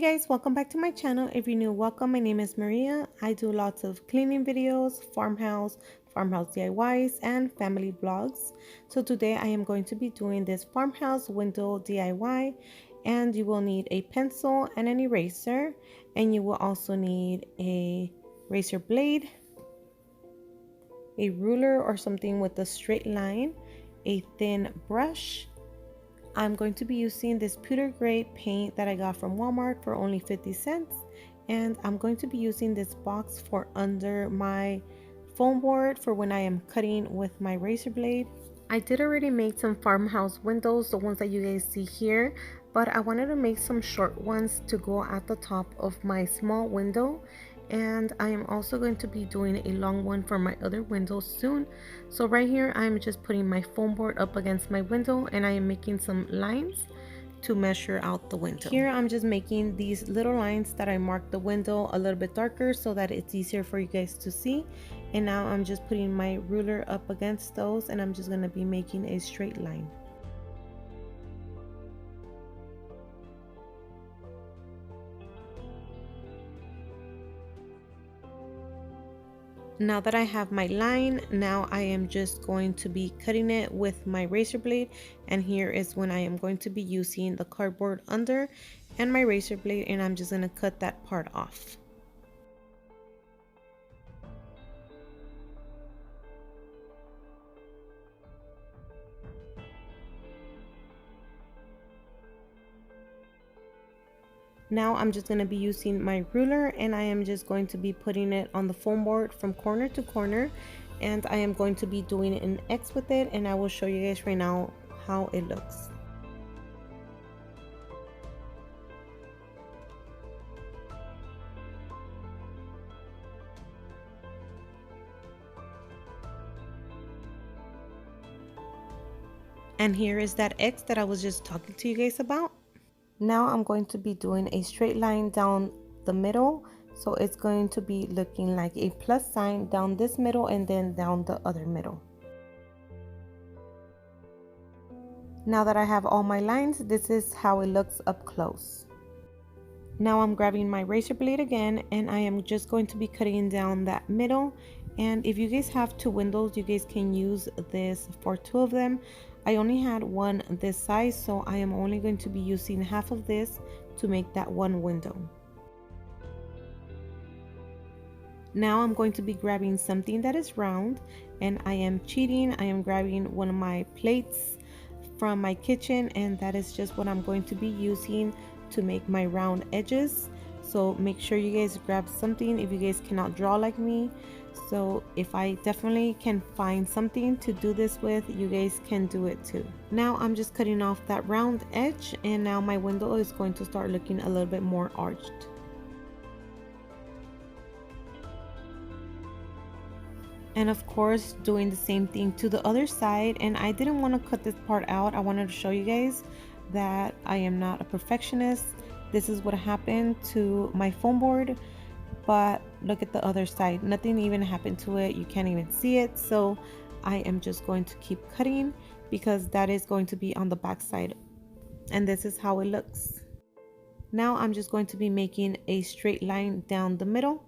Hey guys, welcome back to my channel. If you're new, welcome. My name is Maria. I do lots of cleaning videos, farmhouse DIYs, and family vlogs. So today I am going to be doing this farmhouse window DIY, and you will need a pencil and an eraser, and you will also need a razor blade, a ruler or something with a straight line, a thin brush. I'm going to be using this pewter gray paint that I got from Walmart for only 50 cents. And I'm going to be using this box for under my foam board for when I am cutting with my razor blade. I did already make some farmhouse windows, the ones that you guys see here, but I wanted to make some short ones to go at the top of my small window. And I am also going to be doing a long one for my other windows soon. So right here I'm just putting my foam board up against my window, and I am making some lines to measure out the window. Here I'm just making these little lines that I marked the window a little bit darker so that it's easier for you guys to see. And now I'm just putting my ruler up against those, and I'm just going to be making a straight line. Now that I have my line, now I am just going to be cutting it with my razor blade, and here is when I am going to be using the cardboard under and my razor blade, and I'm just going to cut that part off. Now I'm just going to be using my ruler, and I am just going to be putting it on the foam board from corner to corner, and I am going to be doing an X with it, and I will show you guys right now how it looks. And here is that X that I was just talking to you guys about. Now I'm going to be doing a straight line down the middle, so it's going to be looking like a plus sign down this middle and then down the other middle. Now that I have all my lines, this is how it looks up close. Now I'm grabbing my razor blade again, and I am just going to be cutting down that middle. And if you guys have two windows, you guys can use this for two of them. I only had one this size, so I am only going to be using half of this to make that one window. Now I'm going to be grabbing something that is round, and I am cheating. I am grabbing one of my plates from my kitchen, and that is just what I'm going to be using to make my round edges. So make sure you guys grab something if you guys cannot draw like me. So if I definitely can find something to do this with, you guys can do it too. Now I'm just cutting off that round edge, and now my window is going to start looking a little bit more arched. And of course doing the same thing to the other side. And I didn't want to cut this part out. I wanted to show you guys that I am not a perfectionist. This is what happened to my foam board, but look at the other side, nothing even happened to it. You can't even see it. So I am just going to keep cutting because that is going to be on the back side, and this is how it looks. Now I'm just going to be making a straight line down the middle.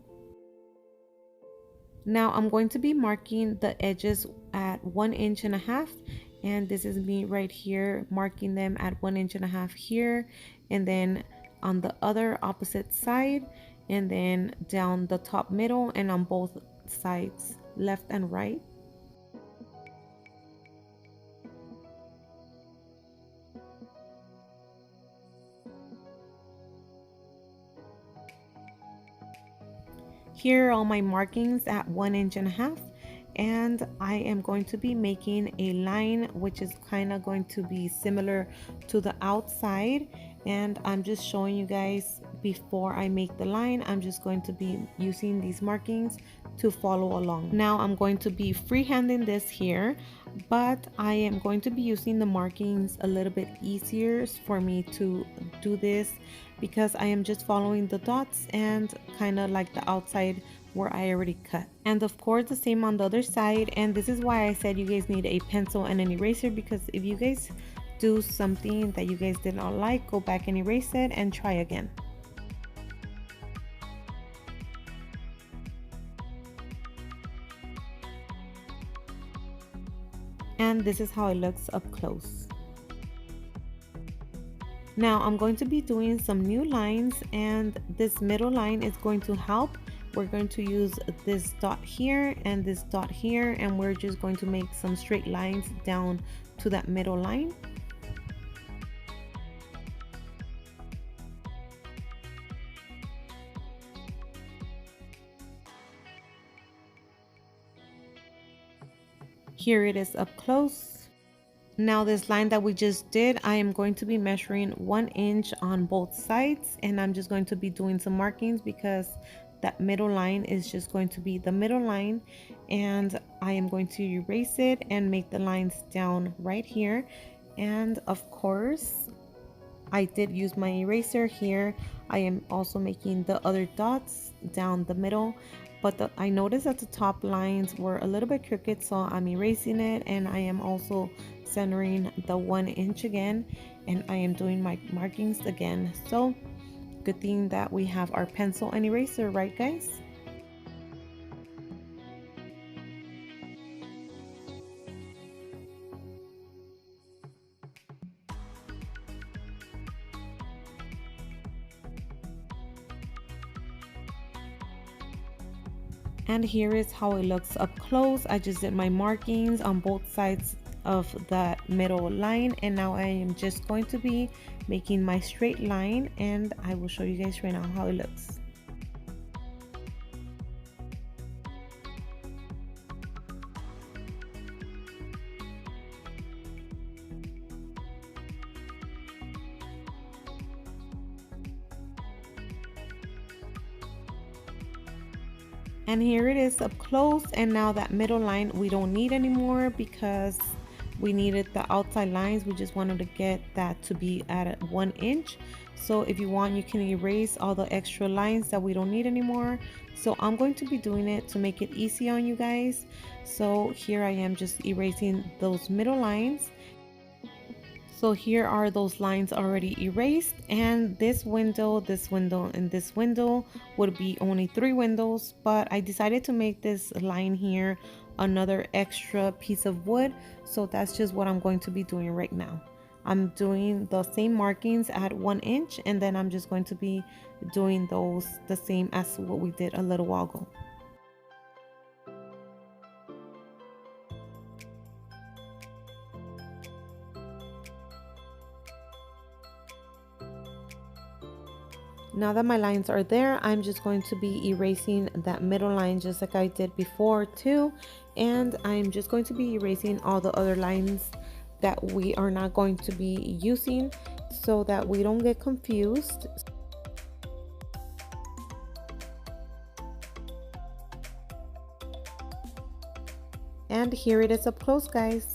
Now I'm going to be marking the edges at 1.5 inches, and this is me right here marking them at 1.5 inches here, and then on the other opposite side, and then down the top middle and on both sides, left and right. Here are all my markings at 1.5 inches, and I am going to be making a line which is kind of going to be similar to the outside, and I'm just showing you guys before I make the line. I'm just going to be using these markings to follow along. Now I'm going to be freehanding this here, but I am going to be using the markings a little bit easier for me to do this because I am just following the dots and kind of like the outside where I already cut. And of course the same on the other side, and this is why I said you guys need a pencil and an eraser, because if you guys do something that you guys did not like, go back and erase it and try again. and this is how it looks up close. Now I'm going to be doing some new lines, and this middle line is going to help. We're going to use this dot here and this dot here, and we're just going to make some straight lines down to that middle line. Here it is up close. Now this line that we just did, I am going to be measuring 1 inch on both sides, and I'm just going to be doing some markings because that middle line is just going to be the middle line, and I am going to erase it and make the lines down right here. And of course I did use my eraser here. I am also making the other dots down the middle, but I noticed that the top lines were a little bit crooked, so I'm erasing it, and I am also centering the 1 inch again, and I am doing my markings again. So good thing that we have our pencil and eraser, right guys? And here is how it looks up close. I just did my markings on both sides of that middle line, and now I am just going to be making my straight line, and I will show you guys right now how it looks. And here it is up close, and now that middle line we don't need anymore because we needed the outside lines. We just wanted to get that to be at 1 inch. So if you want, you can erase all the extra lines that we don't need anymore. So I'm going to be doing it to make it easy on you guys. So here I am just erasing those middle lines. So here are those lines already erased, and this window, and this window would be only 3 windows, but I decided to make this line here another extra piece of wood. So that's just what I'm going to be doing right now. I'm doing the same markings at 1 inch, and then I'm just going to be doing those the same as what we did a little while ago. Now that my lines are there, I'm just going to be erasing that middle line just like I did before too, and I'm just going to be erasing all the other lines that we are not going to be using so that we don't get confused. And here it is up close, guys.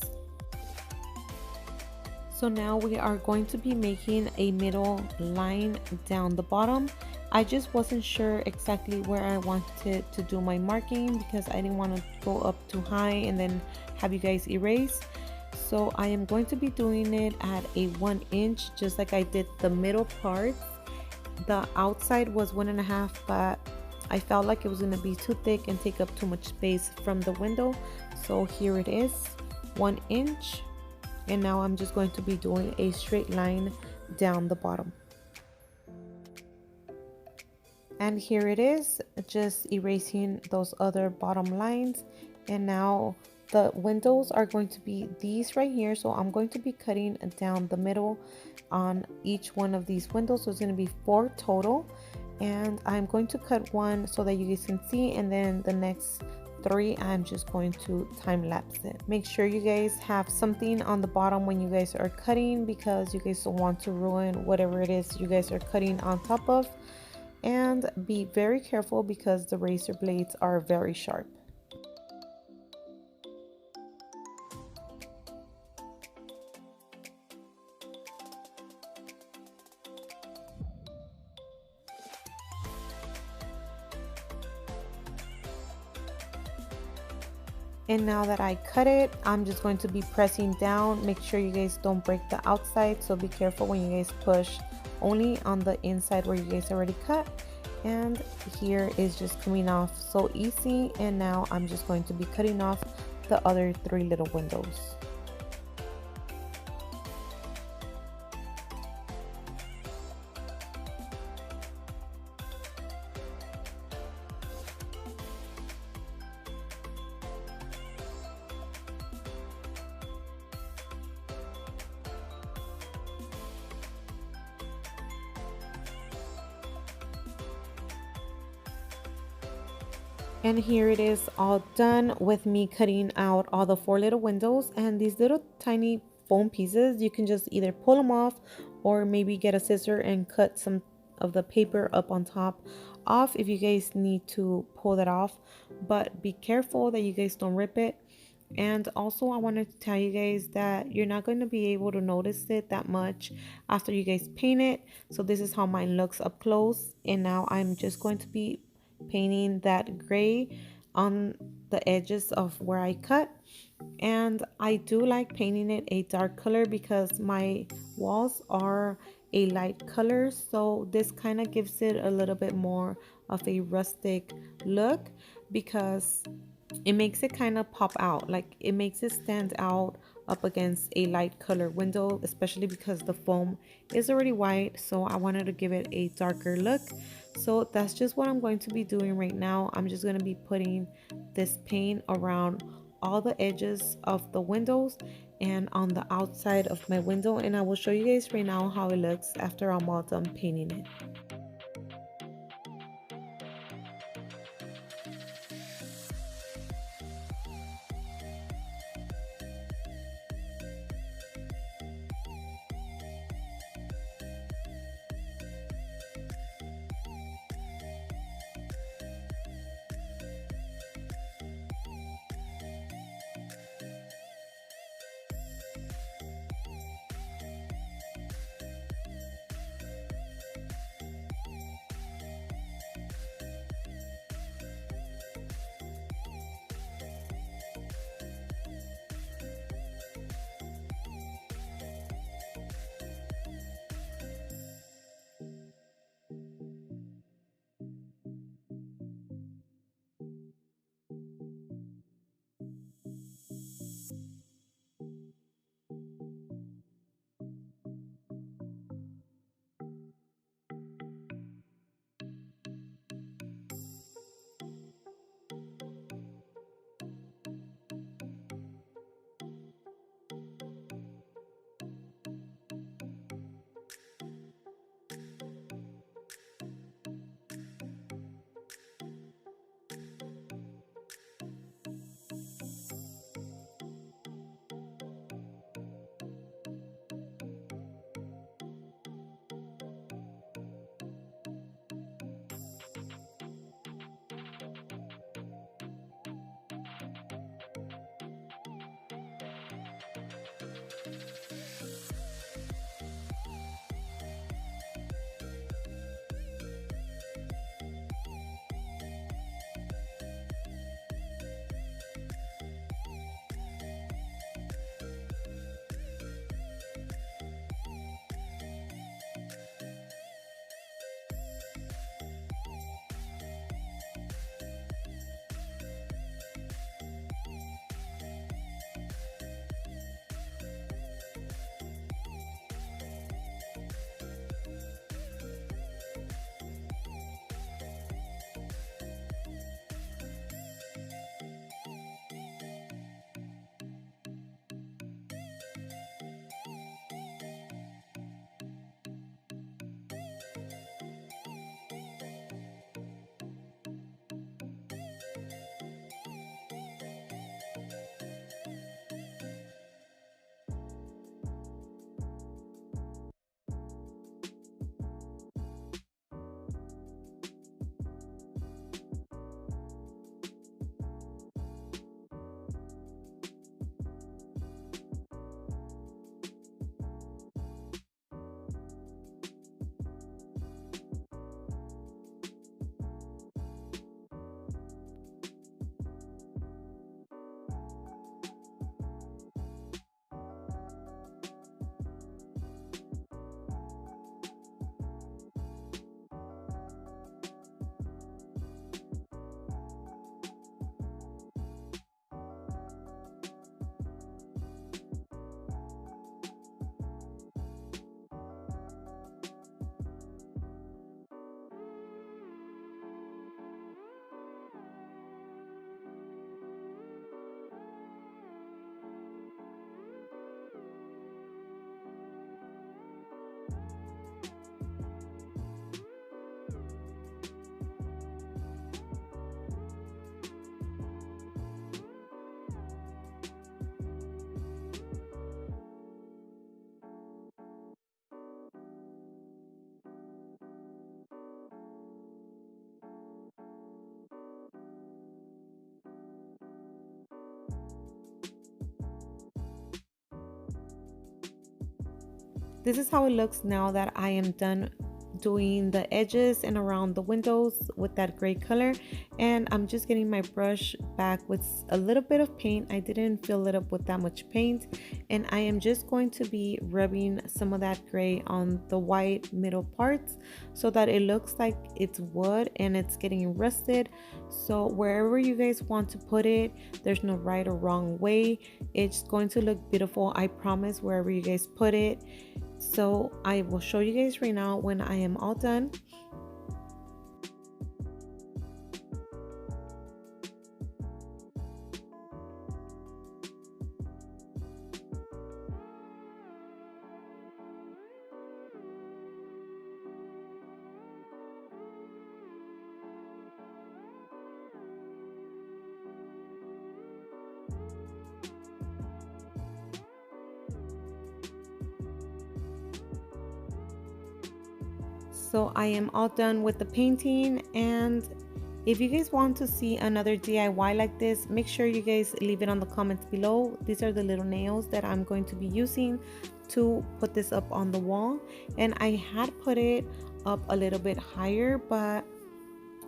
So now we are going to be making a middle line down the bottom. I just wasn't sure exactly where I wanted to do my marking because I didn't want to go up too high and then have you guys erase. So I am going to be doing it at a 1 inch, just like I did the middle part. The outside was 1.5, but I felt like it was going to be too thick and take up too much space from the window. So here it is, 1 inch. And now I'm just going to be doing a straight line down the bottom. And here it is, just erasing those other bottom lines. And now the windows are going to be these right here. So I'm going to be cutting down the middle on each one of these windows. So it's going to be 4 total. And I'm going to cut one so that you guys can see, and then the next 3 I'm just going to time lapse it. Make sure you guys have something on the bottom when you guys are cutting, because you guys don't want to ruin whatever it is you guys are cutting on top of. And be very careful because the razor blades are very sharp. And now that I cut it, I'm just going to be pressing down. Make sure you guys don't break the outside, so be careful when you guys push, only on the inside where you guys already cut. And here is just coming off so easy. And now I'm just going to be cutting off the other 3 little windows. And here it is all done with me cutting out all the 4 little windows, and these little tiny foam pieces, you can just either pull them off or maybe get a scissor and cut some of the paper up on top off if you guys need to pull that off. But be careful that you guys don't rip it. And also, I wanted to tell you guys that you're not going to be able to notice it that much after you guys paint it. So this is how mine looks up close. And now I'm just going to be painting that gray on the edges of where I cut. And I do like painting it a dark color because my walls are a light color, so this kind of gives it a little bit more of a rustic look, because it makes it kind of pop out, like it makes it stand out up against a light color window, especially because the foam is already white, so I wanted to give it a darker look. So that's just what I'm going to be doing right now. I'm just going to be putting this paint around all the edges of the windows and on the outside of my window, and I will show you guys right now how it looks after I'm all done painting it. this is how it looks now that I am done doing the edges and around the windows with that gray color. And I'm just getting my brush back with a little bit of paint. I didn't fill it up with that much paint, and I am just going to be rubbing some of that gray on the white middle parts so that it looks like it's wood and it's getting rusted. So wherever you guys want to put it, there's no right or wrong way. It's going to look beautiful, I promise, wherever you guys put it. So I will show you guys right now when I am all done. So I am all done with the painting, and if you guys want to see another DIY like this, make sure you guys leave it on the comments below. These are the little nails that I'm going to be using to put this up on the wall, and I had put it up a little bit higher, but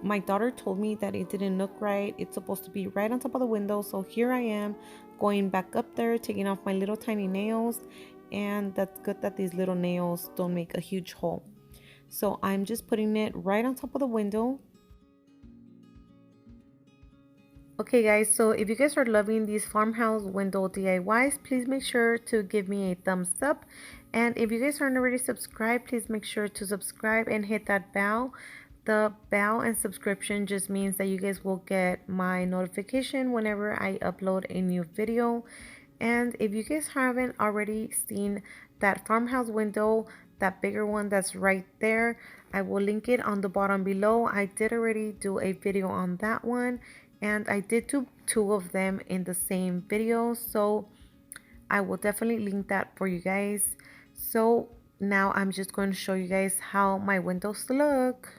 my daughter told me that it didn't look right. It's supposed to be right on top of the window. So here I am going back up there, taking off my little tiny nails, and that's good that these little nails don't make a huge hole. So I'm just putting it right on top of the window. Okay guys, so if you guys are loving these farmhouse window DIYs, please make sure to give me a thumbs up. And if you guys aren't already subscribed, please make sure to subscribe and hit that bell. The bell and subscription just means that you guys will get my notification whenever I upload a new video. And if you guys haven't already seen that farmhouse window, that bigger one that's right there, I will link it on the bottom below. I did already do a video on that one, and I did do two of them in the same video, so I will definitely link that for you guys. So now I'm just going to show you guys how my windows look.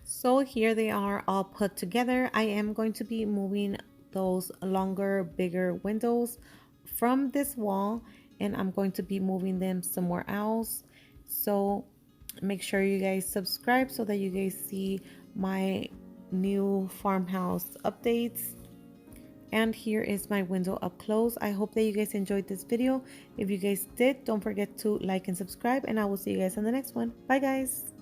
So here they are all put together. I am going to be moving those longer, bigger windows from this wall, and I'm going to be moving them somewhere else. So make sure you guys subscribe so that you guys see my new farmhouse updates. And here is my window up close. I hope that you guys enjoyed this video. If you guys did, don't forget to like and subscribe, and I will see you guys on the next one. Bye guys.